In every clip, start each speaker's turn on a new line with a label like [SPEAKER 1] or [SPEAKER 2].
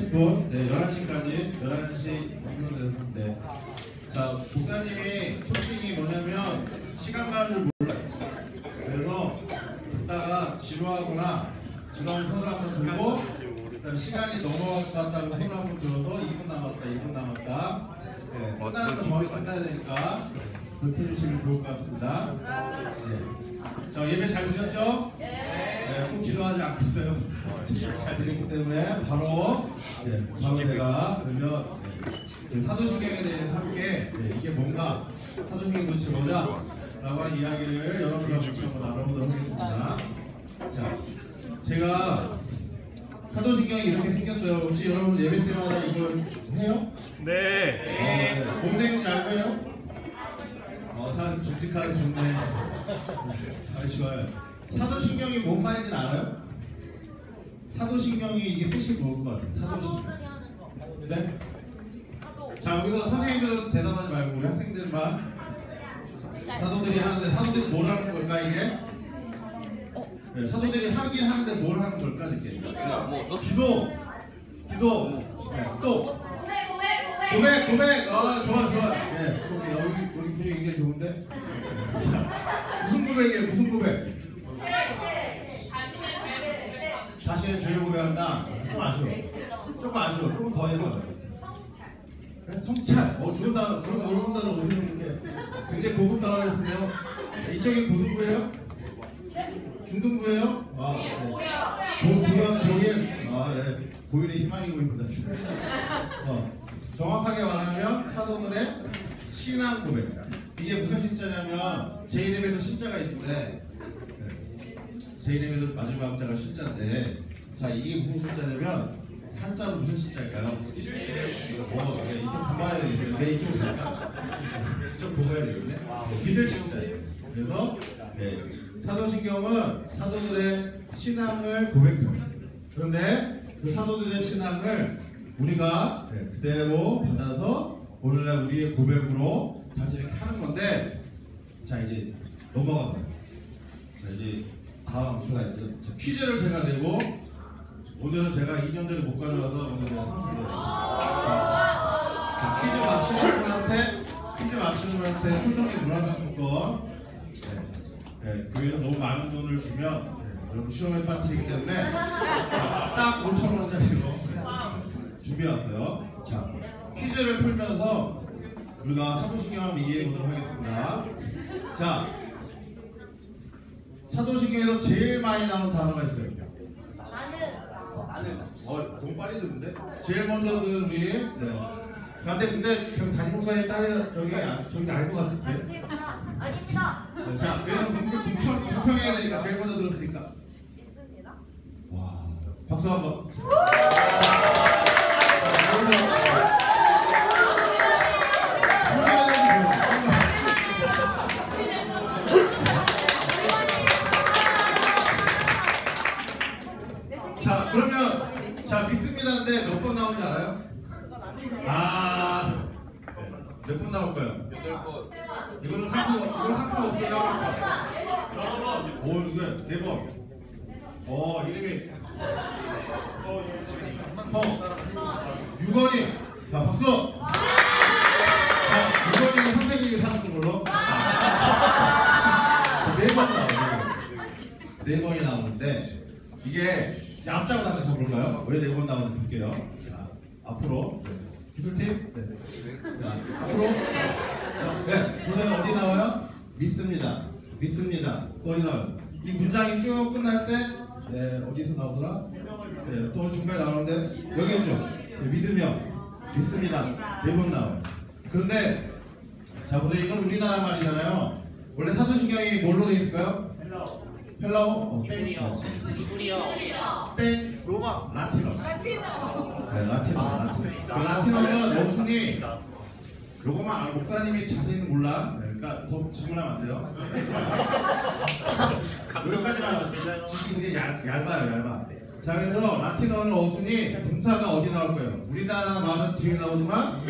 [SPEAKER 1] 30분, 네, 11시까지, 11시 2분을 네. 자, 목사님이 코칭이 뭐냐면 시간만을 몰라요. 그래서 듣다가 지루하거나 지루한 손을 한번 들고 그다음 시간이 넘어갈 것 같다고 손을 한번 들어서 2분 남았다, 2분 남았다. 네, 끝나는 거 정확히 끝나야 되니까 그렇게 해주시면 좋을 것 같습니다. 네. 자, 예배 잘 드렸죠? 네, 꼭 기도하지 않겠어요. 잘 드렸기 때문에 바로 제가 그러면 사도신경에 대해서 함께 이게 뭔가 사도신경이 도대체 뭐냐 라고 하는 이야기를 여러분과 같이 한번 알아보도록 하겠습니다. 자, 제가 사도신경이 이렇게 생겼어요. 혹시 여러분 예배 때마다 이거 해요?
[SPEAKER 2] 네.
[SPEAKER 1] 뭔 내용인지 알고 해요? 사람 정직하게 좋네. 아주 좋아요. 사도신경이 뭔 말인지는 알아요? 사도신경이 이게 뜻이 뭐일 것 같아요? 사도신경. 네? 자, 여기서 선생님들은 대답하지 말고 우리 학생들만 사도들이 하는데 사도들이 뭘 하는 걸까 이게? 네, 사도들이 하긴 하는데 뭘 하는 걸까 이렇게? 기도. 네, 또 고백. 아, 좋아. 네, 여기 분위기 굉장히 좋은데. 자, 무슨 고백이에요? 무슨 고백? 자신의 죄를 고백한다. 좀 아쉬워. 조금 더 해봐. 성찰. 좋은 단어. 그런 어려운 단어 오시는 게 굉장히 고급 단어를 쓰네요. 이쪽이 고등부예요? 중등부예요? 고일. 네. 고일의 희망이 보입니다. 정확하게 말하면 사도들의 신앙 고백. 이게 무슨 신자냐면 제 이름에도 신자가 있는데 제 이름에도 마지막 자가 신자인데 자, 이게 무슨 신자냐면 한자로 무슨 신자일까요? 이쪽 분발해야 되겠는데 이쪽으로 갈까? 이쪽 보고 해야 되겠네. 믿을 신자예요. 그래서 사도신경은 사도들의 신앙을 고백합니다. 그런데 그 사도들의 신앙을 우리가 그대로 받아서 오늘날 우리의 고백으로 다시 이렇게 하는 건데 자, 이제 넘어가 봐요. 자, 이제 다음 슬라이드. 퀴즈를 제가 내고 오늘은 제가 2년 전에 못 가져와서 오늘 제가 상품을 퀴즈 맞히는 분한테 소정의 문화상품권 교회는 너무 많은 돈을 주면 여러분 실험에 빠뜨리기 때문에 딱 5,000원짜리로 준비해왔어요. 자, 퀴즈를 풀면서 우리가 사도신경을 이해해 보도록 하겠습니다. 자, 사도신경에서 제일 많이 나오는 단어가 있어요. 너무 빨리 듣는데? 제일 먼저 듣는 우리 근데 저기 담임 목사님 딸이 저기 알 것 같은데?
[SPEAKER 3] 아닙니다.
[SPEAKER 1] 자, 그래서 공평해야 되니까 제일 먼저 들었으니까.
[SPEAKER 3] 있습니다.
[SPEAKER 1] 와, 박수 한번. 자, 그러면 믿습니다인데 몇 번 나오는지 알아요? 몇 번 나올까요? 8번. 이거는 상품 없어요. 이거 4번. 이름이 유건이. 자, 박수. 자, 유건이는 선생님이 사는 걸로. 4번 나와요. 4번이 나오는데 이게 앞자고 다시 가볼까요? 왜 4번 나오는지 볼게요. 자, 앞으로 기술팀. 자, 앞으로. 보세요. 어디 나와요? 믿습니다. 또 어디 나와요? 이 문장이 쭉 끝날 때 어디서 나오더라? 또 중간에 나오는데 여기 오죠? 믿으며 믿습니다. 4번 나와요. 그런데 자, 보세요. 이건 우리나라 말이잖아요. 원래 사도신경이 뭘로 되어 있을까요? 헬라어? 땡.
[SPEAKER 2] 로마.
[SPEAKER 1] 라틴어. 라틴어는 어순이 요거만 목사님이 자세히는 몰라. 그러니까 더 질문하면 안 돼요. 여기까지만 지식이 굉장히 얇아요. 자, 그래서 라틴어는 어순이 동사가 어디 나올 거예요? 우리나라 말은 뒤에 나오지만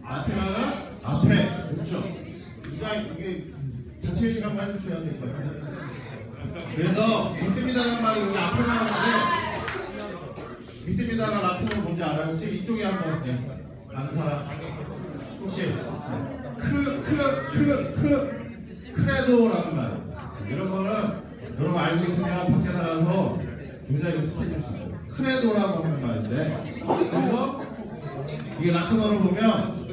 [SPEAKER 1] 라틴어는 앞에. 그렇죠? 이게 자체 시간만 해주셔야 될 것 같은데. 그래서 믿습니다라는 말이 여기 앞에 나오는데 믿습니다가 라틴어로 알아요? 혹시 이쪽에 한번 아는 사람? 혹시 크레도라는 말 이런 거는 여러분 알고 있으면 밖에 나가서 굉장히 익숙해질 수 있어요. 크레도라고 하는 말인데 그래서 이게 라틴어로 보면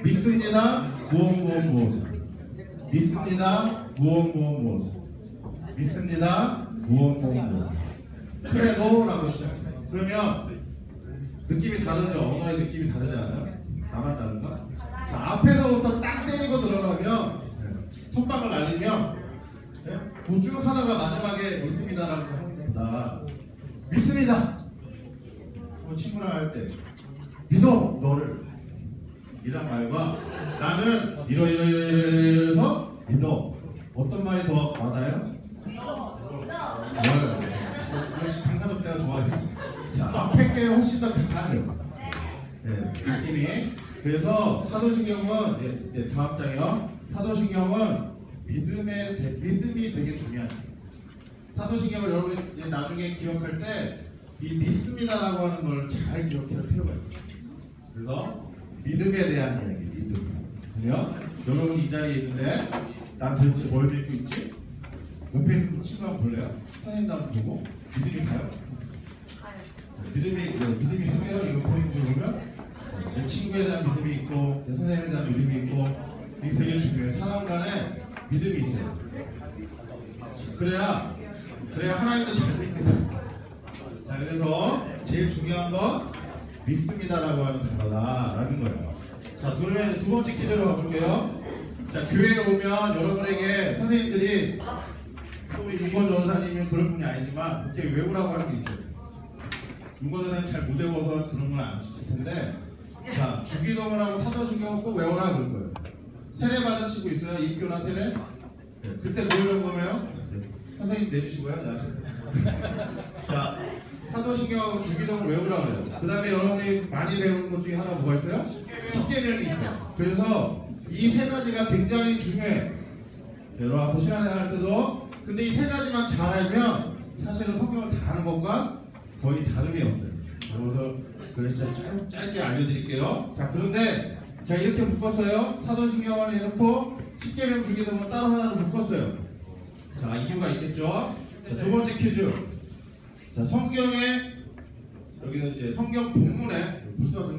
[SPEAKER 1] 믿습니다 무엇 믿습니다 무엇 믿습니다 무엇 크레도라고 시작해요. 그러면 느낌이 다르죠? 언어의 느낌이 다르지 않아요? 나만 다른가? 자, 앞에서부터 땅 때리고 들어가면 선박을 날리면 쭉 하다가 마지막에 믿습니다라고 하는 것보다 믿습니다! 친구랑 할 때 믿어 너를 이란 말과 나는 이러해서 믿어 어떤 말이 더 와닿아요? 역시 강사점 때가 좋아하겠지. 자, 앞에 게 훨씬 더 강하죠. 느낌이. 그래서 사도신경은 다음 장이요. 사도신경은 믿음이 되게 중요해요. 사도신경을 여러분 이제 나중에 기억할 때 이 믿습니다라고 하는 걸 잘 기억할 필요가 있어요. 그래서 믿음에 대한 이야기, 믿음. 그러면 여러분 이 자리에 있는데 난 도대체 뭘 믿고 있지? 옆에 있는 그 친구 한번 볼래요? 선생님도 한번 보고 믿음이 가요? 믿음이 생겨요? 이거 보이는 거 보면 내 친구에 대한 믿음이 있고 내 선생님에 대한 믿음이 있고 이게 되게 중요해요. 사람 간에 믿음이 있어요. 그래야 하나님도 잘 믿게 돼요. 자, 그래서 제일 중요한 건 믿습니다라고 하는 단어다라는 거예요. 자, 그러면 두 번째 기제로 가볼게요. 자, 교회에 오면 여러분에게 선생님들이 또 우리 윤건 전사님은 그런 분이 아니지만 그렇게 외우라고 하는 게 있어요. 윤건 전사님 잘 못 외워서 그런 건 안 시킬 텐데, 자, 주기도문하고 사도신경은 꼭 외워라 그럴 거예요. 세례 받은 친구 있어요? 입교나 세례? 네, 그때 배우려고 하면 선생님 내주시고요. 자, 사도신경하고 주기도문 외우라 그래요. 그 다음에 여러분이 많이 배우는 것 중에 하나 뭐가 있어요? 십계명이 있어요. 그래서 이 세 가지가 굉장히 중요해요. 여러분 앞으로 신앙생활 할 때도. 근데 이 세 가지만 잘 알면 사실은 성경을 다 아는 것과 거의 다름이 없어요. 그래서 짧게 알려드릴게요. 자, 그런데 자, 이렇게 묶었어요. 사도신경을 해놓고 십계명 주기도문 따로 하나를 묶었어요. 자, 이유가 있겠죠. 자, 두 번째 퀴즈. 자, 성경에 여기는 이제 성경 본문에 교수들은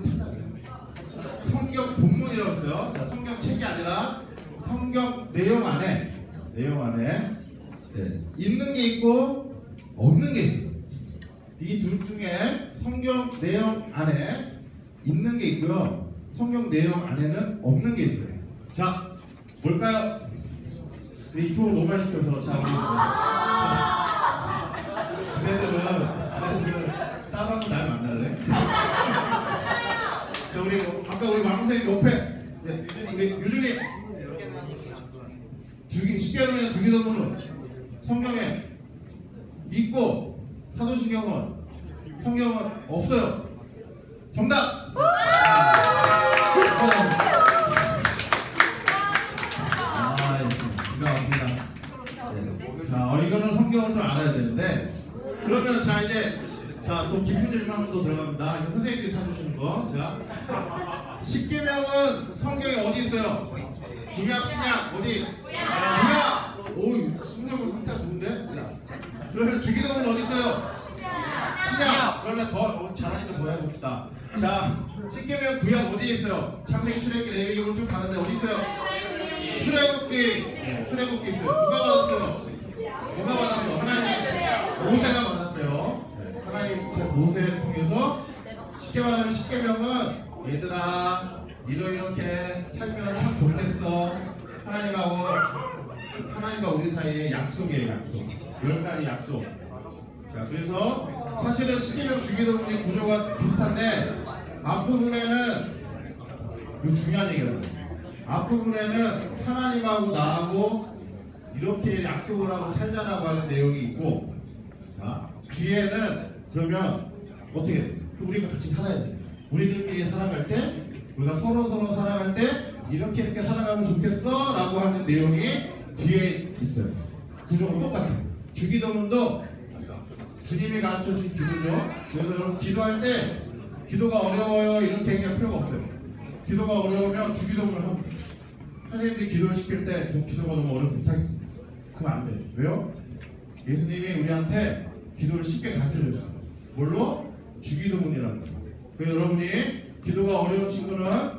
[SPEAKER 1] 탈락이에요. 성경 본문이라고 했어요. 자, 성경 책이 아니라 성경 내용 안에 있는 게 있고 없는 게 있어요. 이 둘 중에 성경 내용 안에 있는 게 있고요. 성경 내용 안에는 없는 게 있어요. 자, 뭘까요? 이쪽으로 너무 많이 시켜서 자, 얘네들은 따로 한번 날 만날래? 자, 우리 아까 우리 왕선생님 옆에 우리 유준이 십계명이나 주기도문은 성경에 있고 사도신경은 성경은 없어요. 정답! 자, 이거는 성경을 좀 알아야 되는데, 그러면 자, 이제 또 깊은 질문 한 번 더 들어갑니다. 이거 선생님들이 사주시는 거. 자, 십계명은 성경에 어디 있어요? 구약, 신약 어디? 구약. 오, 성경은 상태가 좋은데? 자, 그러면 주기도문 어디 있어요? 신약. 그러면 더 잘하니까 더 해봅시다. 자, 십계명 구약 어디에 있어요? 창세기, 출애굽기, 레위기로 쭉 가는데 어디 있어요? 출애굽기. 출애굽기 있어요. 누가 받았어요? 누가 받았어? 하나님. 모세가 받았어요. 하나님 모세를 통해서 쉽게 말하면 십계명은 얘들아 이렇게 살면 참 좋겠어. 하나님과 우리 사이에 약속이에요. 약속. 10가지 약속. 자, 그래서 사실은 십계명 주기도문의 구조가 비슷한데 앞부분에는 이거 중요한 얘기라고. 앞부분에는 하나님하고 나하고 이렇게 약속을 하고 살자라고 하는 내용이 있고, 자, 뒤에는 그러면 어떻게 우리가 같이 살아야지. 우리들끼리 살아갈 때 우리가 서로 살아갈 때 이렇게 살아가면 좋겠어 라고 하는 내용이 뒤에 있어요. 구조가 똑같아요. 주기도문도 주님이 가르쳐 주신 기도죠. 그래서 여러분 기도할 때 기도가 어려워요 이렇게 얘기할 필요가 없어요. 기도가 어려우면 주기도문을 하면 돼요. 선생님들이 기도를 시킬 때 저 기도가 너무 어려서 못하겠습니다. 그럼 안 돼요. 왜요? 예수님이 우리한테 기도를 쉽게 가르쳐줬어요. 뭘로? 주기도문이라는 거예요. 그래서 여러분이 기도가 어려운 친구는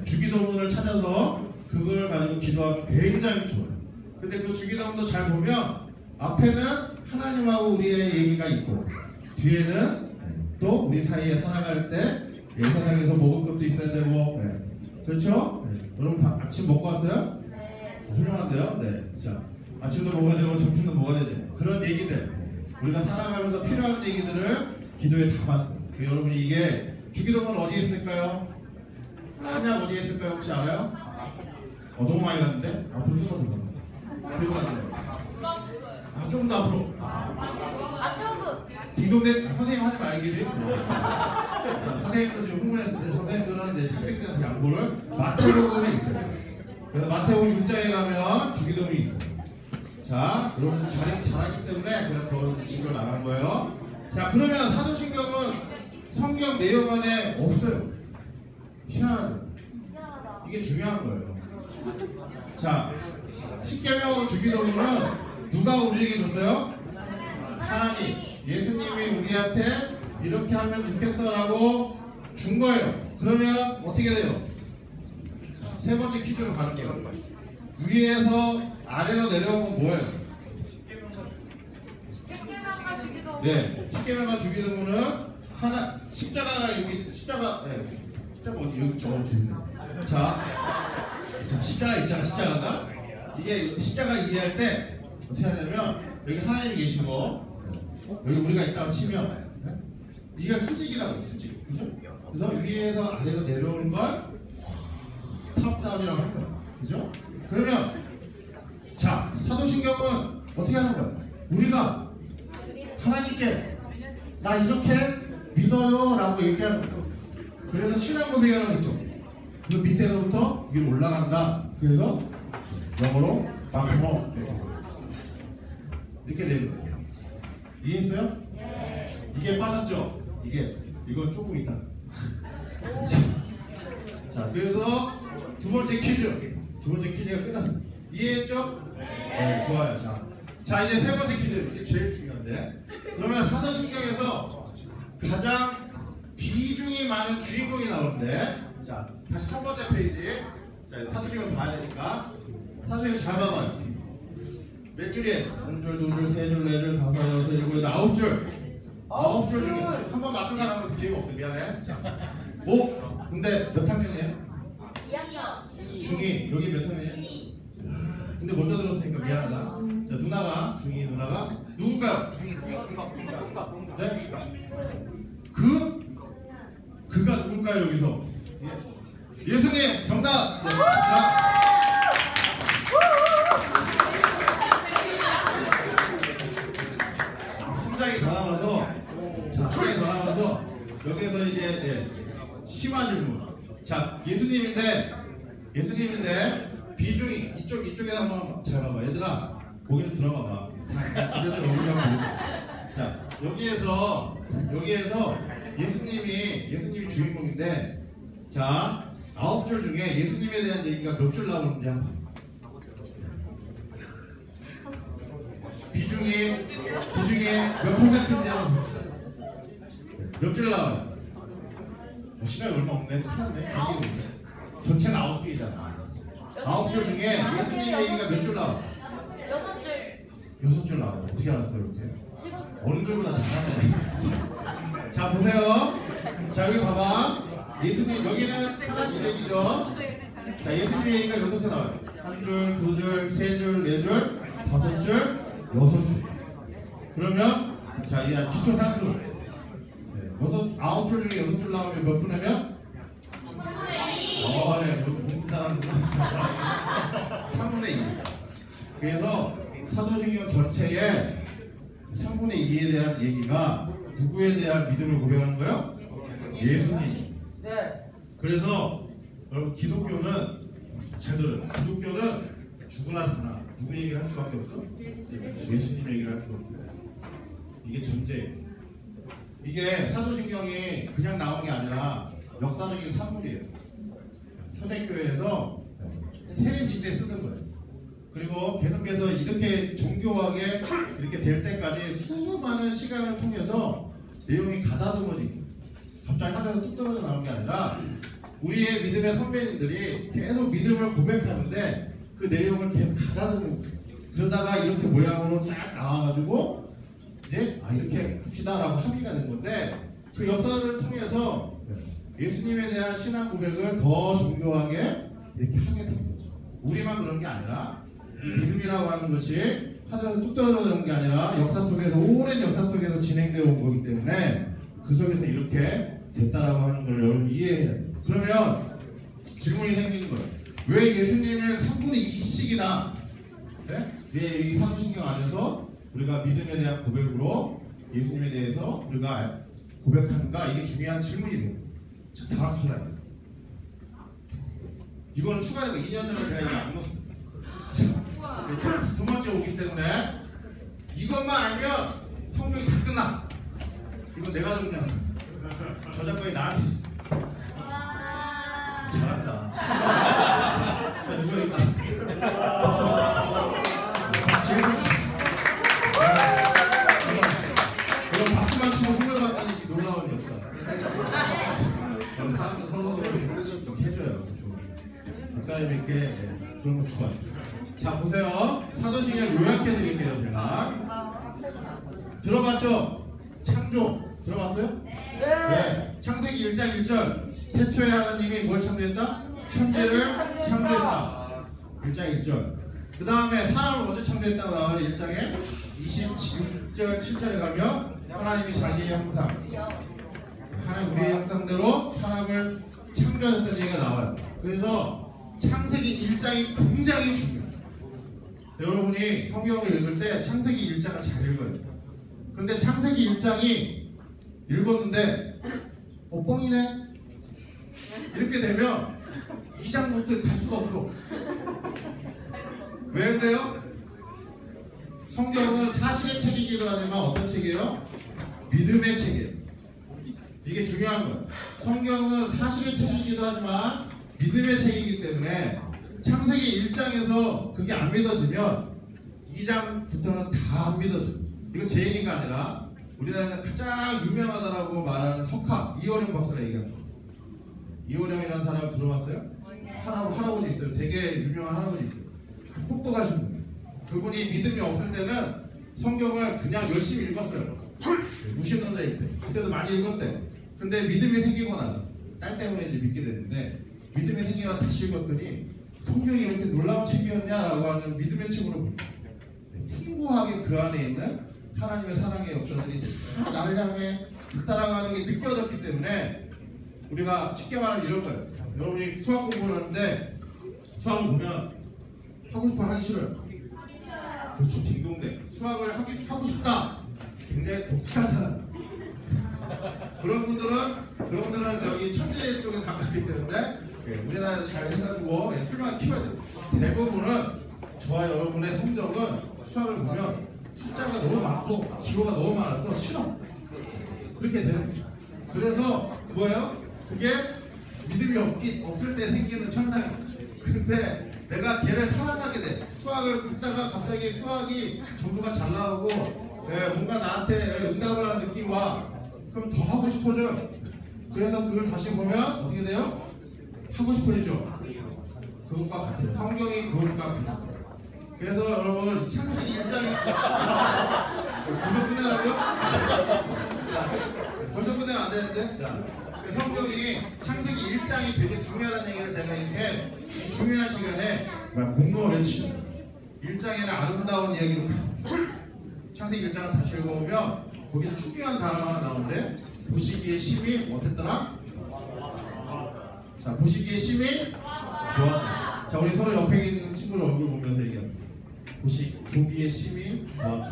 [SPEAKER 1] 주기도문을 찾아서 그걸 가지고 기도하면 굉장히 좋아요. 근데 그 주기도문도 잘 보면 앞에는 하나님하고 우리의 얘기가 있고 뒤에는 또 우리 사이에 살아갈 때 이 세상에서 먹을 것도 있어야 되고 그렇죠? 여러분 다 아침 먹고 왔어요?
[SPEAKER 3] 네.
[SPEAKER 1] 훌륭한데요? 네. 자, 아침도 먹어야 되고 점심도 먹어야 되죠. 그런 얘기들 우리가 살아가면서 필요한 얘기들을 기도에 담았어요. 여러분이 이게 주기도문 어디에 있을까요? 신약 어디에 있을까요? 혹시 알아요? 너무 많이 갔는데? 앞으로 조금 더 가요. 뒤로 가세요. 조금 더 앞으로.
[SPEAKER 3] 앞쪽은
[SPEAKER 1] 딩동댕 선생님 하지 말기를. 선생님도 지금 흥분했을 때 선생님들은 이제 학생들한테 양보를 마태복음에 있어요. 그래서 마태복음 6장에 가면 주기도문이 있어요. 자, 여러분 잘하기 때문에 제가 더 징글 나간 거예요. 자, 그러면 사도신경은 성경 내용 안에 없어요. 희한하죠? 이게 중요한 거예요. 자, 십계명 주기도문은 누가 우리에게 줬어요? 하나님, 예수님이 우리한테 이렇게 하면 좋겠어라고 준 거예요. 그러면 어떻게 돼요? 세 번째 퀴즈로 가는 거예요. 위에서 아래로 내려온 건 뭐예요?
[SPEAKER 3] 십계명과 주기도문.
[SPEAKER 1] 네, 십계명과 주기도문은 하나 십자가가 여기 십자가 어디 여기 적어주시네. 자, 십자가 있잖아. 십자가가 이게 십자가를 이해할 때 어떻게 하냐면 여기 하나님이 계시고 여기 우리가 있다고 치면 이게 수직이라고 수직, 그죠? 그래서 위에서 아래로 내려오는 걸 탑다운이라고 한 거예요, 그죠? 그러면 자, 사도신경은 어떻게 하는 거예요? 우리가 하나님께 나 이렇게 믿어요 라고 얘기하는 거예요. 그래서 신앙 고백이라고 했죠. 그 밑에서부터 위로 올라간다. 그래서 영어로 바꾸어 이렇게 되는 거예요. 이해했어요?
[SPEAKER 3] 네.
[SPEAKER 1] 이게 빠졌죠? 이건 조금 있다. 자, 그래서 두 번째 퀴즈가 끝났습니다. 이해했죠? 네, 좋아요. 자, 이제 세 번째 퀴즈. 이게 제일 중요한데. 그러면 사도신경에서 가장 비중이 많은 주인공이 나오는데, 자, 다시 첫 번째 페이지. 자, 사도신경 봐야 되니까. 사도신경 잘 봐봐요. 몇 줄이에요? 한 줄, 두 줄, 세 줄, 네 줄, 다섯, 여섯, 일곱, 여덟, 아홉 줄. 아홉 줄 중에 한 번 맞춘 사람은 기회가 없어. 미안해. 자, 근데 몇 학년이에요?
[SPEAKER 3] 2학년.
[SPEAKER 1] 중2. 여기 몇 학년이에요?
[SPEAKER 3] 중2.
[SPEAKER 1] 근데 먼저 들었으니까 미안하다. 자, 누나가 중2 누나가 누굴까요? 네? 그가 누굴까요 여기서? 예수님 정답. 네. 자. 한 장이 더 남아서 여기서 이제 심화 질문. 자, 예수님인데 비중이 이쪽에 한번 잘 봐봐. 얘들아 고개 좀 들어봐봐. 얘들 여기 한번 보세요. 자, 여기에서 예수님이 주인공인데, 자, 9줄 중에 예수님에 대한 얘기가 몇 줄 나오는지 한번 봐. 비중이 몇 퍼센트인지 한번 봅시다. 몇 줄 나와요? 시간이 얼마 없네. 큰일 났네. 전체가 9줄이잖아. 9줄 중에 예수님 얘기가 몇 줄 나와?
[SPEAKER 3] 6줄.
[SPEAKER 1] 6줄 나와. 어떻게 알았어요, 이렇게?
[SPEAKER 3] 찍었어.
[SPEAKER 1] 어른들보다 잘하네. 자, 보세요. 자, 여기 봐봐. 예수님, 여기는 하나님 얘기죠. 자, 예수님 얘기가 6줄 나와요. 한 줄, 두 줄, 세 줄, 네 줄, 다섯 줄, 6줄. 그러면, 자, 이 기초 산수. 9줄 중에 6줄 나오면 몇 분이면? 3분의 2. 공부 사람들 3분의 2. 그래서 사도신경 전체에 3분의 2에 대한 얘기가 누구에 대한 믿음을 고백하는 거예요? 예수님.
[SPEAKER 2] 네.
[SPEAKER 1] 그래서 여러분 기독교는 잘 들어요. 기독교는 죽으나 사나 누구 얘기를 할 수밖에 없어? 예수님 얘기를 할 수밖에 없어요. 이게 전제예요. 이게 사도신경이 그냥 나온 게 아니라 역사적인 산물이에요. 초대교회에서 세례식 때 쓰는 거예요. 그리고 계속해서 이렇게 정교하게 이렇게 될 때까지 수많은 시간을 통해서 내용이 가다듬어진 거예요. 갑자기 하늘에서 뚝 떨어져 나온 게 아니라 우리의 믿음의 선배님들이 계속 믿음을 고백하는데 그 내용을 계속 가다듬는 거예요. 그러다가 이렇게 모양으로 쫙 나와가지고 이제 이렇게 합시다라고 합의가 된 건데 그 역사를 통해서 예수님에 대한 신앙 고백을 더 정교하게 이렇게 하게 된 거죠. 우리만 그런 게 아니라 이 믿음이라고 하는 것이 하늘에서 뚝 떨어져 온 게 아니라 역사 속에서 오랜 역사 속에서 진행되어 온 거기 때문에 그 속에서 이렇게 됐다라고 하는 걸 여러분 이해해야 돼요. 그러면 질문이 생기는 거예요. 왜 예수님을 3분의 2씩이나 이 사도신경 안에서 우리가 믿음에 대한 고백으로 예수님에 대해서 우리가 고백하는가? 이게 중요한 질문이 돼요. 자, 다음 슬라이드. 이거는 추가된 거 2년 전에 내가 이거 안 넣었어요. 두 번째 오기 때문에 이것만 알면 성경이 다 끝나. 이건 내가 정리한 거야. 저작권이 나한테 있어. 잘한다. 자, 누가 있다. 박수. 제일 이런 박수만 치고 선물받는 이 놀라운 역사. 사람들 서로 좀 해줘요. 목사님께 그런 거 좋아요. 자, 보세요. 사도신경 요약해 드릴게요. 제가 들어봤죠? 창조 들어봤어요? 네. 창세기 1장 1절 태초에 하나님이 뭘 창조했다? 천지를 창조했다. 1장 1절. 그 다음에 사람을 먼저 창조했다고 나와요. 1장에 27절 7절에 가면 하나님이 자기의 형상 하나님 우리의 형상대로 사람을 창조하셨다는 얘기가 나와요. 그래서 창세기 1장이 굉장히 중요해요. 여러분이 성경을 읽을 때 창세기 1장을 잘 읽어요. 그런데 창세기 1장이 읽었는데 뻥이네? 이렇게 되면 2장부터 갈 수가 없어. 왜 그래요? 성경은 사실의 책이기도 하지만 어떤 책이에요? 믿음의 책이에요. 이게 중요한 거예요. 성경은 사실의 책이기도 하지만 믿음의 책이기 때문에 창세기 1장에서 그게 안 믿어지면 2장부터는 다 안 믿어져요. 이거 제 얘기가 아니라 우리나라에서 가장 유명하다라고 말하는 석학 이호령 박사가 얘기한 거예요. 이호령이라는 사람 들어봤어요? 할아버지 있어요. 되게 유명한 할아버지 있어요. 똑똑하신 분. 그분이 믿음이 없을 때는 성경을 그냥 열심히 읽었어요. 무신론자일 때. 그때도 많이 읽었대. 근데 믿음이 생기고 나서 딸 때문에 이제 믿게 됐는데 믿음이 생기고 다시 읽었더니 성경이 이렇게 놀라운 책이었냐라고 하는 믿음의 책으로 봅니다. 풍부하게 그 안에 있는 하나님의 사랑의 역사들이 나를 향해 따라가는 게 느껴졌기 때문에 우리가 쉽게 말하면 이런 거예요. 여러분이 수학 공부를 하는데 수학을 보면 하고 싶어 하기 싫어요. 그렇죠. 딩동대. 수학을 하고 싶다. 굉장히 독특한 사람. 그런 분들은 저기 천재 쪽에 가깝기 때문에 우리나라에서 잘 해가지고 훌륭하게 키워야 돼요. 대부분은 저와 여러분의 성적은 수학을 보면 숫자가 너무 많고 기호가 너무 많아서 싫어. 그렇게 되는 거예요. 그래서 뭐예요? 그게 믿음이 없을 때 생기는 현상이에요. 근데 내가 걔를 사랑하게 돼. 수학을 듣다가 갑자기 수학이 점수가 잘 나오고 뭔가 나한테 응답을 하는 느낌이 와. 그럼 더 하고 싶어져요. 그래서 그걸 다시 보면 어떻게 돼요? 하고 싶어지죠. 그것과 같아요. 성경이 그것과 같아요. 그래서 여러분 창세기 1장이 벌써 끝내라고요? 자, 벌써 끝내면 안 되는데? 자, 성경이 창세기 1장이 되게 중요하다는 얘기를 제가 이렇게 중요한 시간에 공부를 외치고 1장에는 아름다운 이야기로 창세기 1장을 다시 읽어보면 거기에 중요한 단어가 하나 나오는데 보시기에 심히 어땠더라? 자, 보시기에 심히 좋았다. 자, 우리 서로 옆에 있는 친구를 얼굴 보면서 얘기합니다. 보기에 심히 좋았다.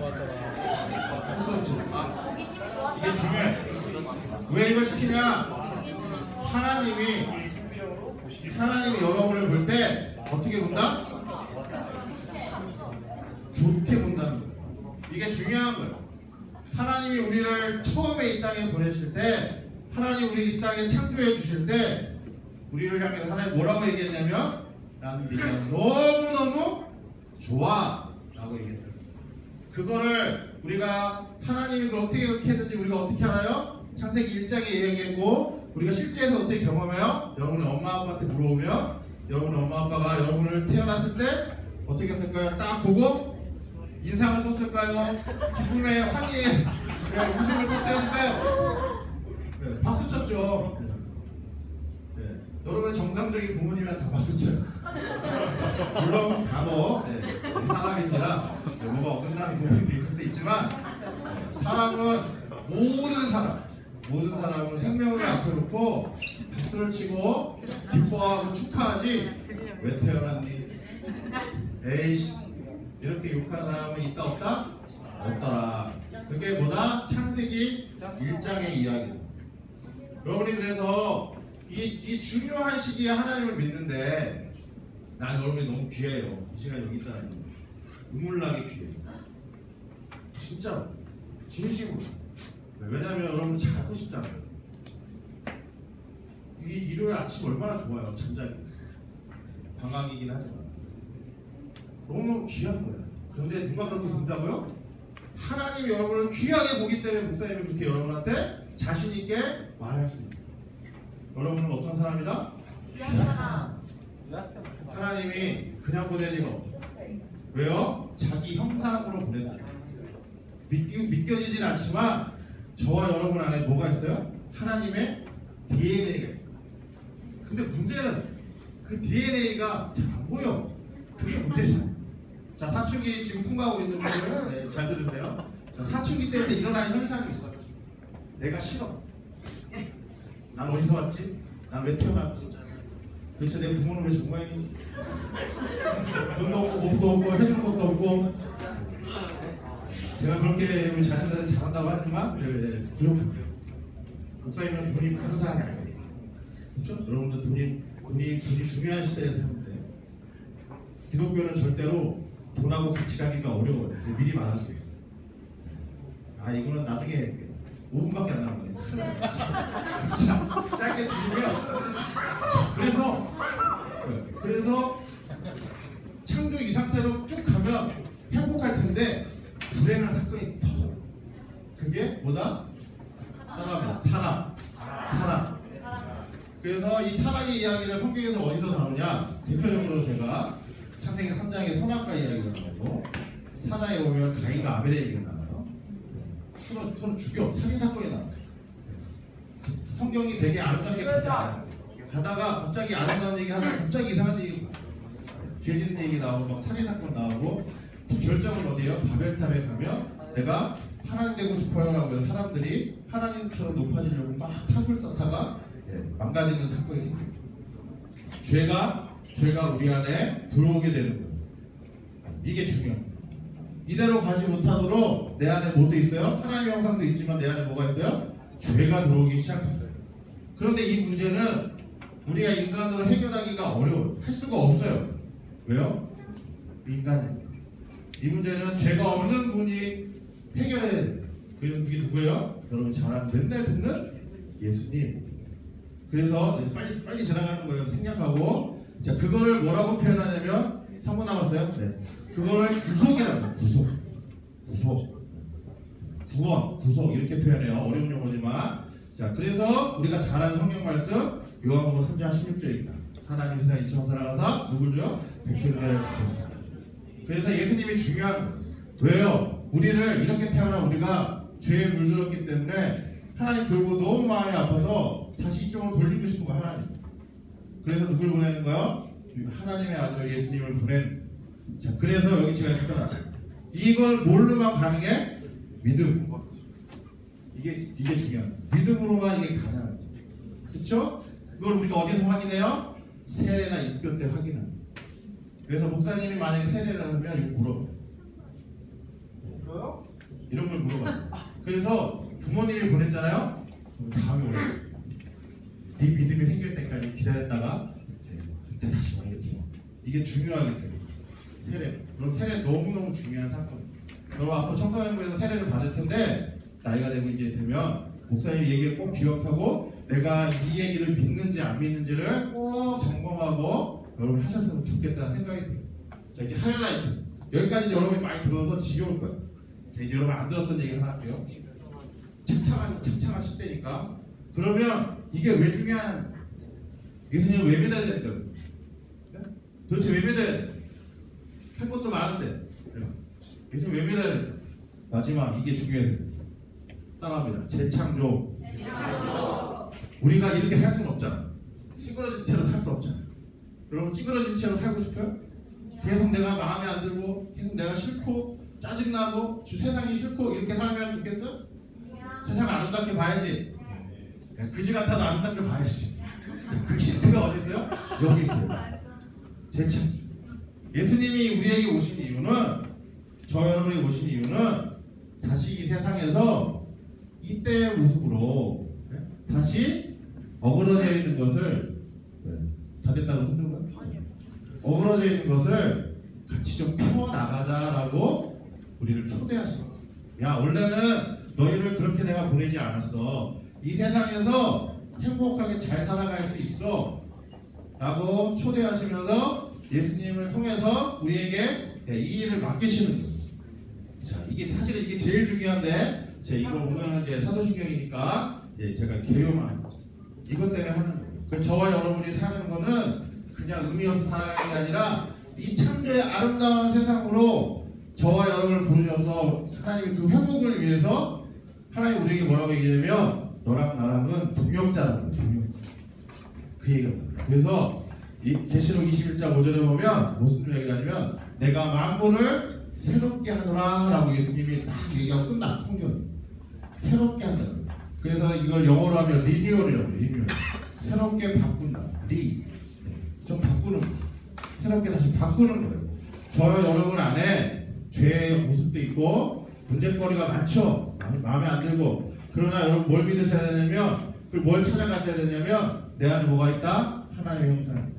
[SPEAKER 1] 이게 중요해. 왜 이걸 시키냐? 하나님이 여러분을 볼 때 어떻게 본다? 좋게 본다는 거예요. 이게 중요한 거예요. 하나님이 하나님이 우리를 처음에 이 땅에 보내실 때, 하나님 우리를 이 땅에 창조해 주실 때 우리를 향해서 하나님 뭐라고 얘기했냐면 난 네가 너무너무 좋아 라고 얘기했어요. 그거를 우리가 하나님이 그걸 어떻게 그렇게 했는지 우리가 어떻게 알아요? 창세기 1장에 얘기했고 우리가 실제에서 어떻게 경험해요? 여러분의 엄마 아빠한테 물어보면 여러분의 엄마 아빠가 여러분을 태어났을 때 어떻게 했을까요? 딱 보고 인상을 썼을까요? 기쁨의 환희의 웃음을 터뜨렸을까요? 네, 박수 쳤죠. 네. 여러분 정상적인 부모님은 다 박수 쳐요. 물론 간혹 우리 사람인지라 뭐가 어긋나는 부모님도 있을 수 있지만 사람은 모든 사람은 생명을 앞에 놓고 박수를 치고 기뻐하고 축하하지 왜 태어났니? 에이씨 이렇게 욕하는 사람은 있다 없다? 없더라. 그게 뭐다? 창세기 1장의 이야기다. 여러분이 그래서 이 중요한 시기에 하나님을 믿는데 난 여러분이 너무 귀해요. 이 시간 여기 있다는 거 눈물나게 귀해요. 진짜로 진심으로. 왜냐면 여러분 자고 싶잖아요. 이 일요일 아침 얼마나 좋아요. 잠자기 방학이긴 하지만 너무너무 귀한 거야. 그런데 누가 그렇게 본다고요? 하나님이 여러분을 귀하게 보기 때문에 목사님이 그렇게 여러분한테 자신 있게 말할 수 있어요. 여러분은 어떤 사람이다?
[SPEAKER 3] 귀한
[SPEAKER 1] 하나님이 그냥 보낼 리가 없죠. 왜요? 자기 형상으로 보낸다. 믿겨지진 않지만 저와 여러분 안에 뭐가 있어요? 하나님의 DNA가 있어요. 근데 문제는 그 DNA가 잘 안 보여. 그게 문제죠. 자, 사춘기 지금 통과하고 있는 분들 네, 잘 들으세요. 자, 사춘기 때부터 일어나는 현상이 있어요. 내가 싫어. 난 어디서 왔지? 난 왜 태어났지? 도대체 내 부모는 왜 저 모양이지? 돈도 없고 몸도 없고 해주는 것도 없고 제가 그렇게 우리 자녀들한테 잘한다고 하지만 부족합니다. 목사님은 돈이 많은 사람이에요. 그렇죠? 여러분들 돈이 중요한 시대에 사는데 기독교는 절대로 돈하고 같이 가기가 어려워요. 미리 말하세요. 아 이거는 나중에 할게요. 5분밖에 안 남았네. 자, 짧게 줄이면 그래서 창조 이 상태로 쭉 가면 행복할 텐데 불행한 사건이 터져요. 그게 뭐다? 타락. 그래서 이 타락의 이야기를 성경에서 어디서 나오냐? 대표적으로 제가 창세기 3장에 선악과 이야기가 나오고 4장에 보면 가인과 아벨의 얘기가 나와요. 서로 죽여 살인 사건이 나와요. 성경이 되게 아름답게 가다가 갑자기 아름다운 얘기 하다가 갑자기 이상한 얘기 죄 짓는 얘기 나오고 막 살인 사건 나오고 결정은 어디에요? 바벨탑에 가면 내가 하나님 되고 싶어요라고 해서 사람들이 하나님처럼 높아지려고 막 탑을 쌓다가 망가지는 사건이 생겨요. 죄가 우리 안에 들어오게 되는 거예요. 이게 중요해요. 이대로 가지 못하도록 내 안에 뭐도 있어요? 하나님의 형상도 있지만 내 안에 뭐가 있어요? 죄가 들어오기 시작합니다. 그런데 이 문제는 우리가 인간으로 해결하기가 어려워요. 할 수가 없어요. 왜요? 인간이에요. 이 문제는 죄가 없는 분이 해결해야 돼요. 그래서 그게 누구예요? 여러분 잘 아는 맨날 듣는 예수님. 그래서 빨리 지나가는 거예요. 생략하고 자 그거를 뭐라고 표현하냐면 3분 남았어요. 네. 그거를 구속이라고 구속 이렇게 표현해요. 어려운 용어지만 자 그래서 우리가 잘 아는 성경 말씀 요한복음 3장 16절입니다. 하나님 세상 이처럼 살아가사 누굴 줘요? 백성들을 주셨습니다. 그래서 예수님이 중요한 왜요? 우리를 이렇게 태어나 우리가 죄에 물들었기 때문에 하나님 그리고 너무 마음이 아파서 다시 이쪽으로 돌리고 싶은 거 하나님. 그래서 누굴 보내는 거요? 하나님의 아들 예수님을 보내는. 자 그래서 여기 제가 이렇게 써놨죠. 이걸 뭘로만 가능해? 믿음. 이게 중요한. 믿음으로만 이게 가능하죠. 그렇죠? 그걸 우리가 어디서 확인해요? 세례나 입교 때 확인합니다. 그래서 목사님이 만약에 세례를 하면 이거 물어봐요.
[SPEAKER 2] 뭐요?
[SPEAKER 1] 이런 걸 물어봐요. 그래서 부모님이 보냈잖아요. 그럼 다음에 오래요. 네 믿음이 생길 때까지 기다렸다가 그때 다시 와 이렇게. 이게 중요하게 돼요. 세례. 그럼 세례 너무너무 중요한 사건. 여러분 앞으로 청소년부에서 세례를 받을 텐데 나이가 되고 이제 되면 목사님 얘기를 꼭 기억하고 내가 이 얘기를 믿는지 안 믿는지를 꼭 점검하고 여러분 하셨으면 좋겠다는 생각이 들어요. 자, 이제 하이라이트. 여기까지 여러분이 많이 들어서 지겨울 거예요. 자, 이제 여러분 안 들었던 얘기 하나 할게요. 창창하실 때니까. 그러면 이게 왜 중요한? 예수님 왜 믿어야 됩니까? 네? 도대체 왜 믿어야 돼? 할 것도 많은데. 예수님 왜 믿어야 돼? 마지막 이게 중요해요. 따라합니다. 재창조. 우리가 이렇게 살 수는 없잖아. 찌그러진 채로 살 수 없잖아. 여러분 찌그러진 채로 살고 싶어요? 계속 내가 마음에 안 들고 계속 내가 싫고 짜증나고 세상이 싫고 이렇게 살면 좋겠어? 세상 아름답게 봐야지. 그지 같아도 아름답게 봐야지. 그 힌트가 어디 있어요? 여기 있어요. 재창조. 예수님이 우리에게 오신 이유는, 저 여러분이 오신 이유는 다시 이 세상에서 이때의 모습으로 다시 어그러져 있는 것을, 다 됐다고 손든 거야? 어그러져 있는 것을 같이 좀 펴나가자라고 우리를 초대하시는 거야. 야, 원래는 너희를 그렇게 내가 보내지 않았어. 이 세상에서 행복하게 잘 살아갈 수 있어 라고 초대하시면서 예수님을 통해서 우리에게 이 일을 맡기시는 거예요. 자, 이게 사실은 이게 제일 중요한데, 이거 오늘은 이제 사도신경이니까 제가 개요만 이것 때문에 하는 거예요. 저와 여러분이 사는 거는 그냥 의미 없이 살아가는 게 아니라 이 창조의 아름다운 세상으로 저와 여러분을 부르셔서 하나님의 그 회복을 위해서 하나님 우리에게 뭐라고 얘기하냐면 너랑 나랑은 동역자라는 거예요. 동역자. 그 얘기가 나와요. 그래서 이 계시록 21장 5절에 보면 무슨 이야기를 하냐면 내가 만물을 새롭게 하노라 라고 예수님이 딱 얘기하고 끝나. 통전 새롭게 한다. 그래서 이걸 영어로 하면 리뉴얼이라고 해요. 리뉴얼. 새롭게 바꾼다. 좀 바꾸는 거예요. 새롭게 다시 바꾸는 거예요. 저와 여러분 안에 죄의 모습도 있고 문제거리가 많죠. 마음에 안 들고. 그러나 여러분 뭘 믿으셔야 되냐면, 그걸 뭘 찾아가셔야 되냐면 내 안에 뭐가 있다? 하나님의 형상,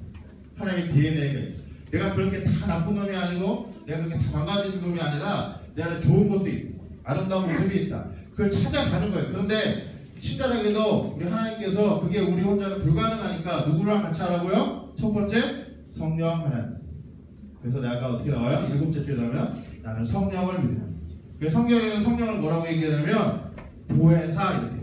[SPEAKER 1] 하나님의 DNA가 있다. 내가 그렇게 다 나쁜 놈이 아니고 내가 그렇게 다 망가진 놈이 아니라 내 안에 좋은 것도 있고 아름다운 모습이 있다. 그걸 찾아가는 거예요. 그런데 친절하게도 우리 하나님께서 그게 우리 혼자는 불가능하니까 누구랑 같이 하라고요? 첫 번째 성령 하나님. 그래서 내가 어떻게 나와요? 7째 주에 나오면 나는 성령을 믿는다. 그래서 성경에는 성령을 뭐라고 얘기하냐면 보혜사, 이렇게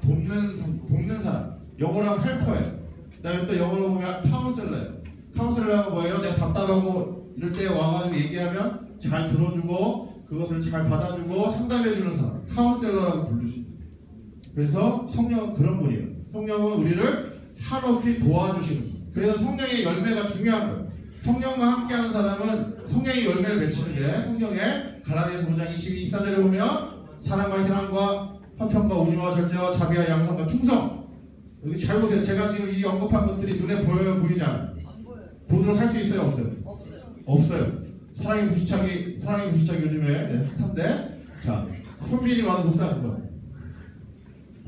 [SPEAKER 1] 돕는 사람. 영어로 하면 헬퍼예요. 그 다음에 또 영어로 보면 카운슬러예요. 카운슬러는 뭐예요? 내가 답답하고 이럴 때 와가지고 얘기하면 잘 들어주고 그것을 잘 받아주고 상담해주는 사람, 카운셀러라고 부르십니다. 그래서 성령은 그런 분이에요. 성령은 우리를 한없이 도와주시는 분. 그래서 성령의 열매가 중요한 거예요. 성령과 함께하는 사람은 성령의 열매를 맺히는데, 성령의 갈라디아서 5장 22, 24절에 보면 사랑과 희망과 화평과 온유와 절제와 자비와 양선과 충성. 여기 잘 보세요. 제가 지금 이 언급한 것들이 눈에 보여요, 보이지 않아요? 돈으로 살 수 있어요, 없어요? 없어요. 사랑의 부시차기 요즘에 핫한데, 자, 현빈이 와도 못 사는 거.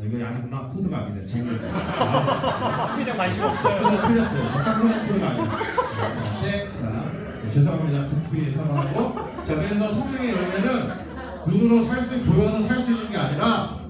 [SPEAKER 1] 이거 아니구나. 코드가 아니네.
[SPEAKER 2] 그냥 관심 없어요.
[SPEAKER 1] 코드가 틀렸어요. 저 쌍꺼풀 코드가 아니에요. 네, 자, 죄송합니다. 급히 사과하고. 자, 그래서 성령의 열매는 눈으로 보여서 살 수 있는 게 아니라,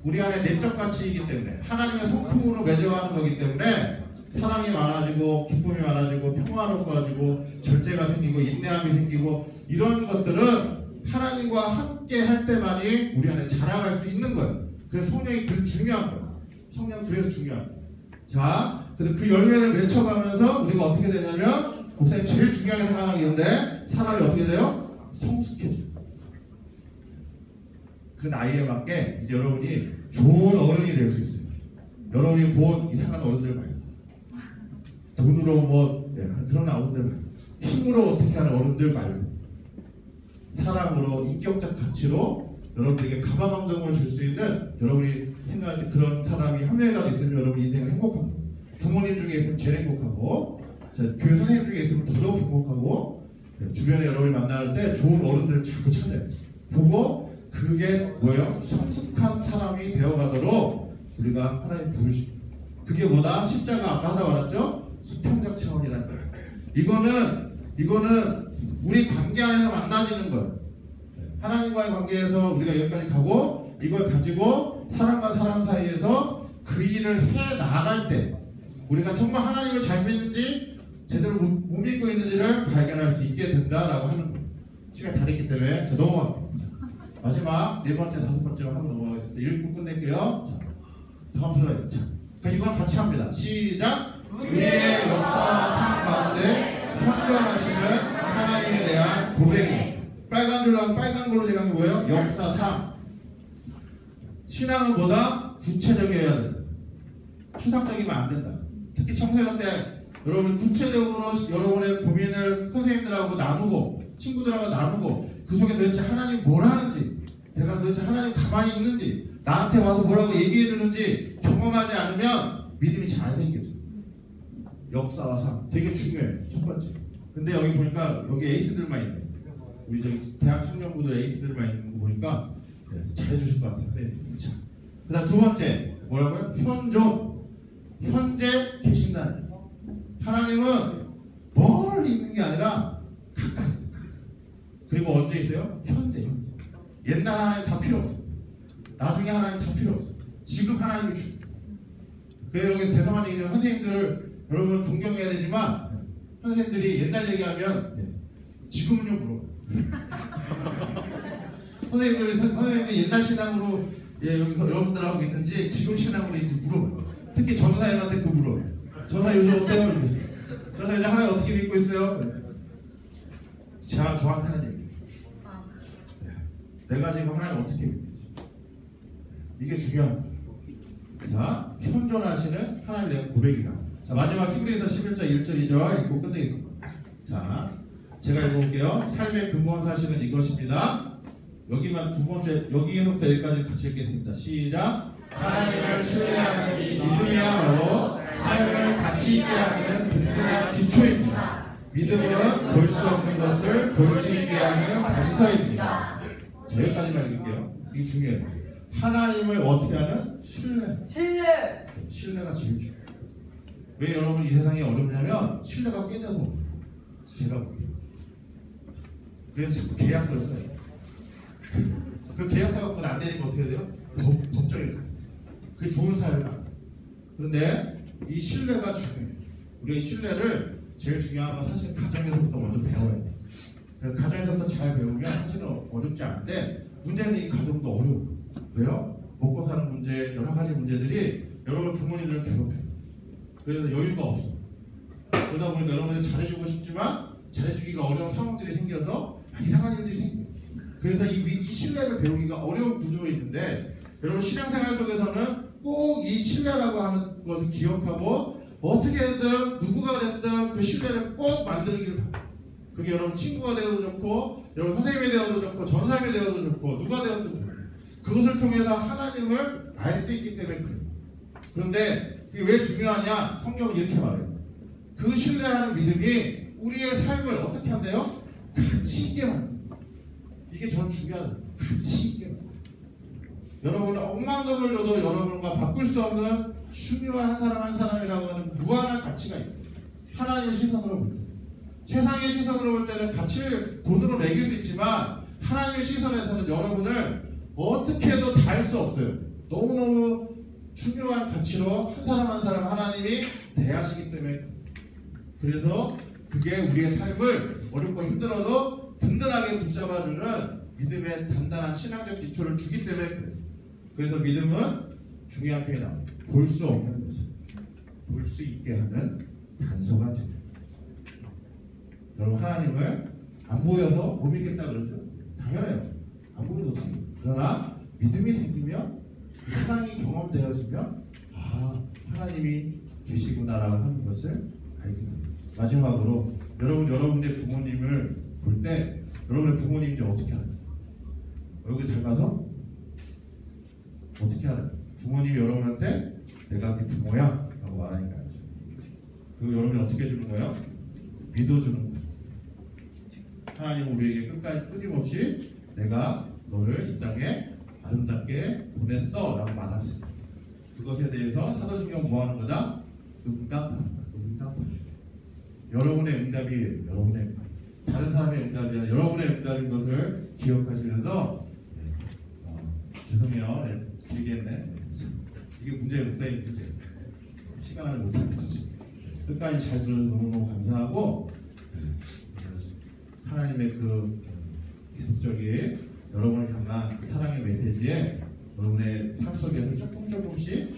[SPEAKER 1] 우리 안에 내적 가치이기 때문에 하나님의 성품으로 맺어가는 거기 때문에 사랑이 많아지고 기쁨이 많아지고 평화로워지고 절제가 생기고 인내함이 생기고 이런 것들은 하나님과 함께 할 때만이 우리 안에 자라갈 수 있는 거예요. 그래서 성령이 그래서 중요한 거예요. 성령 그래서 중요한 거예요. 자, 그래서 그 열매를 맺혀가면서 우리가 어떻게 되냐면, 목사님 제일 중요하게 생각하는 게 있는데, 사람이 어떻게 돼요? 성숙해져요. 그 나이에 맞게 이제 여러분이 좋은 어른이 될 수 있어요. 여러분이 본 이상한 어른들 봐요. 돈으로 그런 어른들 말고, 힘으로 어떻게 하는 어른들 말고, 사랑으로 인격적 가치로 여러분들에게 가방 감동을 줄 수 있는, 여러분이 생각할 때 그런 사람이 한 명이라도 있으면 여러분 인생은 행복합니다. 부모님 중에 있으면 제일 행복하고, 교회 선생님 중에 있으면 더더욱 행복하고, 주변에 여러분이 만날 때 좋은 어른들을 자꾸 찾아요. 보고 그게 뭐예요? 성숙한 사람이 되어가도록 우리가 하나님 부르십니다. 그게 뭐다? 십자가 아까 하다 말했죠? 수평적 차원이라는 거예요. 이거는 우리 관계 안에서 만나지는 거예요. 하나님과의 관계에서 우리가 여기까지 가고 이걸 가지고 사람과 사람 사이에서 그 일을 해 나갈 때 우리가 정말 하나님을 잘 믿는지 제대로 못 믿고 있는지를 발견할 수 있게 된다라고 하는 거예요. 시간이 다 됐기 때문에 자 넘어갈게요. 마지막 네 번째, 다섯 번째로 하고 넘어가겠습니다. 읽고 끝낼게요. 자, 다음 슬라이드. 자, 그래서 이건 같이 합니다. 시작. 우리의 역사 삶 가운데 현존하시는 하나님에 대한 고백이 빨간 줄로 하면 빨간 걸로 제가 한 게 뭐예요? 역사 삶. 신앙은 뭐다? 구체적이어야 된다. 추상적이면 안 된다. 특히 청소년 때 여러분 구체적으로 여러분의 고민을 선생님들하고 나누고 친구들하고 나누고 그 속에 도대체 하나님 뭘 하는지 내가 도대체 하나님 가만히 있는지 나한테 와서 뭐라고 얘기해 주는지 경험하지 않으면 믿음이 잘 안 생겨져. 역사와 삶 되게 중요해요. 첫 번째. 근데 여기 보니까 여기 에이스들만 있네. 우리 저기 대학 청년부들 에이스들만 있는 거 보니까 네, 잘해주실 것 같아요. 네. 자, 그다음 두 번째 뭐라고요? 현존. 현재 계신다는. 하나님은 멀리 있는 게 아니라 가까이 있어요. 그리고 언제 있어요? 현재. 옛날 하나님 다 필요 없어요. 나중에 하나님 다 필요 없어요. 지금 하나님이 주. 그래서 여기서 죄송한 얘기지만 선생님들 여러분 존경해야 되지만 선생님들이 옛날 얘기하면 지금은요 물어. 선생님들 옛날 신앙으로 여기서 여러분들하고 있는지 지금 신앙으로 있는지 물어봐요. 특히 전사님한테 또 물어요. 전사 요즘 어때요? 전사 요즘 하나님 어떻게 믿고 있어요? 제가 저한테 하는 얘기. 내가 지금 하나님 어떻게 믿는지. 이게 중요한 거예요. 자, 현존하시는 하나님에 대한 고백이다. 자, 마지막 히브리서 11장 1절 2절 읽고 끝내겠습니다. 자, 제가 읽어볼게요. 삶의 근본 사실은 이것입니다. 여기만 두 번째, 여기에서부터 여기까지 같이 읽겠습니다. 시작. 하나님을 신뢰하는 이 믿음이야말로 삶을 가치 있게 하는 든든한 기초입니다. 믿음은 볼 수 없는 것을 볼 수 있게 하는 단서입니다. 자, 여기까지만 읽을게요. 이게 중요해요. 하나님을 어떻게 하는? 신뢰가 제일 중요해요. 왜 여러분 이 세상이 어렵냐면 신뢰가 깨져서 제가 보기에요. 그래서 자꾸 계약서를 써요. 그 계약서 갖고는 안 되니까 어떻게 돼요? 법정에 가요. 그게 좋은 사회가. 그런데 이 신뢰가 중요해요. 우리가 이 신뢰를 제일 중요한 건 사실 가정에서부터 먼저 배워야 돼요. 가정에서부터 잘 배우면 사실은 어렵지 않은데 문제는 이 가정도 어려워요. 왜요? 먹고 사는 문제, 여러 가지 문제들이 여러분 부모님들을 괴롭혀요. 그래서 여유가 없어. 그러다 보니까 여러분들 잘해주고 싶지만 잘해주기가 어려운 상황들이 생겨서 이상한 일들이 생겨요. 그래서 이 신뢰를 배우기가 어려운 구조에 있는데 여러분 신앙생활 속에서는 꼭 이 신뢰라고 하는 것을 기억하고 어떻게든 누구가 됐든 그 신뢰를 꼭 만들기를 바라요. 그게 여러분 친구가 되어도 좋고 여러분 선생님이 되어도 좋고 전사님이 되어도 좋고 누가 되어도 좋고 그것을 통해서 하나님을 알 수 있기 때문에 그래요. 그런데 그게 왜 중요하냐? 성경은 이렇게 말해요. 그 신뢰하는 믿음이 우리의 삶을 어떻게 한대요? 가치 있게 만든다. 이게 저는 중요하다. 가치 있게 만든다. 여러분은 억만금을 줘도 여러분과 바꿀 수 없는 중요한 한 사람 한 사람이라고 하는 무한한 가치가 있어요. 하나님의 시선으로 볼 때. 세상의 시선으로 볼 때는 가치를 돈으로 매길 수 있지만 하나님의 시선에서는 여러분을 어떻게 해도 다 할 수 없어요. 너무너무 중요한 가치로 한 사람 한 사람 하나님이 대하시기 때문에 그래서 그게 우리의 삶을 어렵고 힘들어도 든든하게 붙잡아주는 믿음의 단단한 신앙적 기초를 주기 때문에 그래요. 그래서 믿음은 중요한 표현이 나옵니다. 볼 수 없는 것을 볼 수 있게 하는 단서가 됩니다. 여러분 하나님을 안 보여서 못 믿겠다 그러죠? 당연해요. 안 보여도 어떻게 해요? 그러나 믿음이 생기면 사랑이 경험되어지면 아 하나님이 계시구나라고 하는 것을 알게 됩니다. 마지막으로 여러분의 부모님을 볼 때 여러분의 부모님 이제 어떻게 알아요? 얼굴이 닮아서 어떻게 알아요? 부모님이 여러분한테 내가 네 부모야 라고 말하니까 알죠. 그리고 여러분이 어떻게 해주는 거예요? 믿어주는 거예요. 하나님은 우리에게 끝까지 끊임없이 내가 너를 이 땅에 아름답게 보냈어 라고 말하세요. 그것에 대해서 사도신경 뭐 하는 거다? 응답하는 거다. 응답하는 거다. 여러분의 응답이 여러분의 다른 사람의 응답이 아니라 여러분의 응답인 것을 기억하시면서 죄송해요. 길게 했네. 이게 문제예요. 목사님 문제. 시간을 못 잡으시. 끝까지 잘 들어서 너무너무 감사하고 하나님의 그 계속적인 여러분을 향한 사랑의 메시지에 여러분의 삶 속에서 조금씩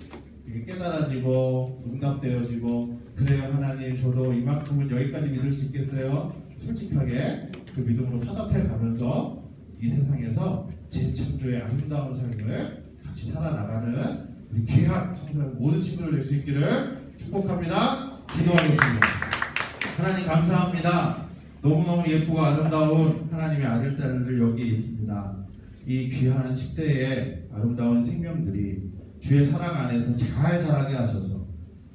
[SPEAKER 1] 이게 깨달아지고 응답되어지고 그래요 하나님 저도 이만큼은 여기까지 믿을 수 있겠어요. 솔직하게 그 믿음으로 화답해 가면서 이 세상에서 재창조의 아름다운 삶을 같이 살아나가는 우리 귀한 청소년 모든 친구를 낼 수 있기를 축복합니다. 기도하겠습니다. 하나님 감사합니다. 너무너무 예쁘고 아름다운 하나님의 아들딸들 여기 있습니다. 이 귀한 10대의 아름다운 생명들이 주의 사랑 안에서 잘 자라게 하셔서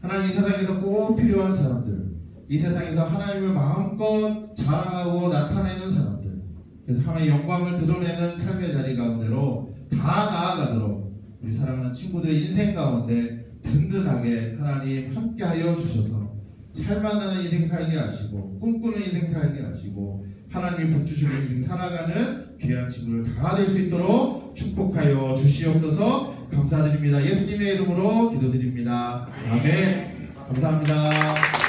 [SPEAKER 1] 하나님 이 세상에서 꼭 필요한 사람들, 이 세상에서 하나님을 마음껏 자랑하고 나타내는 사람들, 그래서 하나님의 영광을 드러내는 삶의 자리 가운데로 다 나아가도록 우리 사랑하는 친구들의 인생 가운데 든든하게 하나님 함께하여 주셔서 잘 만나는 인생 살게 하시고 꿈꾸는 인생 살게 하시고 하나님이 붙주시는 인생 살아가는 귀한 친구를 다 될 수 있도록 축복하여 주시옵소서. 감사드립니다. 예수님의 이름으로 기도드립니다. 아멘. 감사합니다.